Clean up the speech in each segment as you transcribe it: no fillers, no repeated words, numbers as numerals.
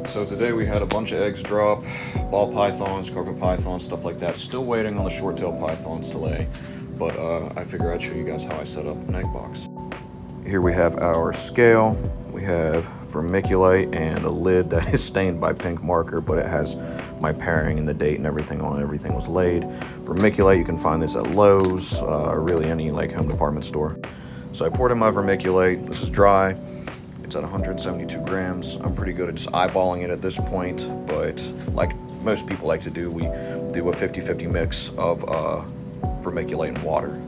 So today we had a bunch of eggs drop, ball pythons, carpet pythons, stuff like that. Still waiting on the short-tailed pythons to lay, but I figure I'd show you guys how I set up an egg box. Here we have our scale. We have vermiculite and a lid that is stained by pink marker, but it has my pairing and the date and everything on it. Everything was laid. Vermiculite, you can find this at Lowe's or really any like home department store. So I poured in my vermiculite. This is dry. It's at 172 grams. I'm pretty good at just eyeballing it at this point, but like most people like to do, we do a 50-50 mix of vermiculite and water.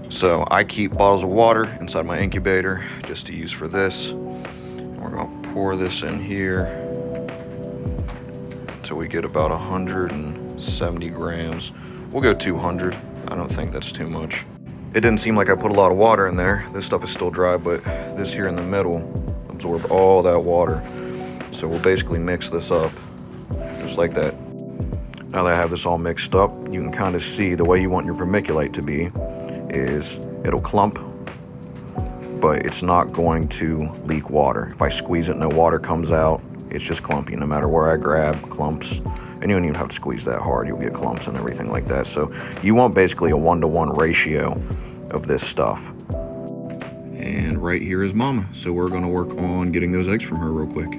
So I keep bottles of water inside my incubator just to use for this. We're gonna pour this in here until we get about 170 grams. We'll go 200. I don't think that's too much. It didn't seem like I put a lot of water in there. This stuff is still dry, but this here in the middle absorbed all that water. So we'll basically mix this up just like that. Now that I have this all mixed up, you can kind of see the way you want your vermiculite to be is it'll clump, but it's not going to leak water. If I squeeze it, no water comes out. It's just clumpy. No matter where I grab, clumps. And you don't even have to squeeze that hard. You'll get clumps and everything like that. So you want basically a 1-to-1 ratio of this stuff. And right here is Mama. So we're gonna work on getting those eggs from her real quick.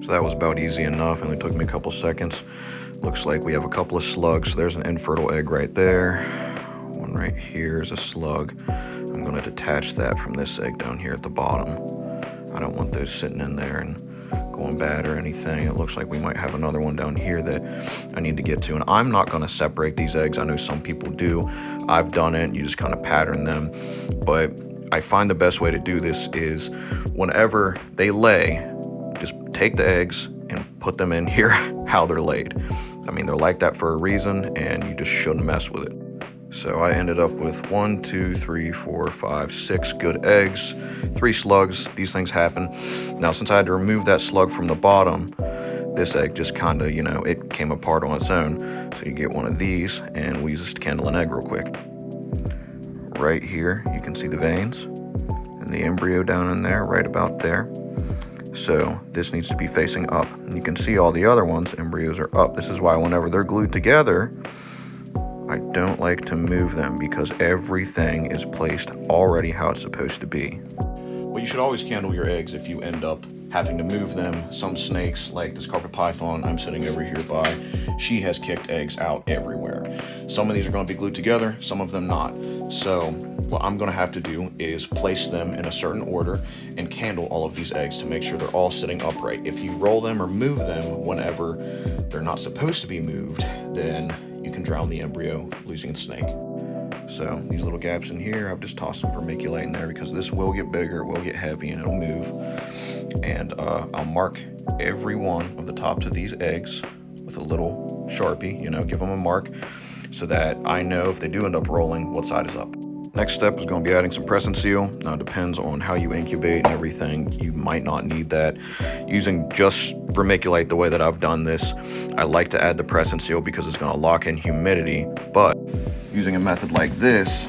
So that was about easy enough. It only took me a couple seconds. Looks like we have a couple of slugs. So there's an infertile egg right there. One right here is a slug. I'm gonna detach that from this egg down here at the bottom. I don't want those sitting in there and going bad or anything. It looks like we might have another one down here that I need to get to. And I'm not gonna separate these eggs. I know some people do. I've done it. You just kind of pattern them. But I find the best way to do this is whenever they lay, just take the eggs and put them in here how they're laid. I mean, they're like that for a reason, and you just shouldn't mess with it. So I ended up with 1, 2, 3, 4, 5, 6 good eggs, 3 slugs. These things happen. Now, since I had to remove that slug from the bottom, this egg just kind of, it came apart on its own. So you get one of these, and we use this to candle an egg real quick. Right here, you can see the veins and the embryo down in there, right about there. So this needs to be facing up. And you can see all the other ones, embryos are up. This is why whenever they're glued together, I don't like to move them because everything is placed already how it's supposed to be. Well, you should always candle your eggs if you end up having to move them. Some snakes, like this carpet python I'm sitting over here by, she has kicked eggs out everywhere. Some of these are going to be glued together, some of them not. So what I'm going to have to do is place them in a certain order and candle all of these eggs to make sure they're all sitting upright. If you roll them or move them whenever they're not supposed to be moved, then you can drown the embryo, losing the snake. So these little gaps in here, I've just tossed some vermiculite in there because this will get bigger, it will get heavy, and it'll move. And I'll mark every one of the tops of these eggs with a little Sharpie, give them a mark so that I know if they do end up rolling, what side is up. Next step is going to be adding some press and seal. Now it depends on how you incubate and everything. You might not need that. Using just vermiculite the way that I've done this, I like to add the press and seal because it's going to lock in humidity. But using a method like this,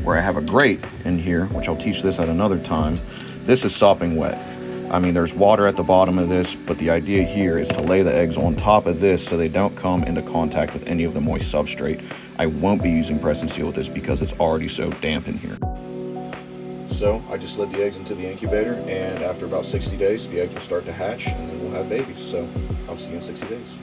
where I have a grate in here, which I'll teach this at another time, this is sopping wet. I mean, there's water at the bottom of this, but the idea here is to lay the eggs on top of this so they don't come into contact with any of the moist substrate. I won't be using press and seal with this because it's already so damp in here. So I just slid the eggs into the incubator, and after about 60 days, the eggs will start to hatch, and then we'll have babies. So I'll see you in 60 days.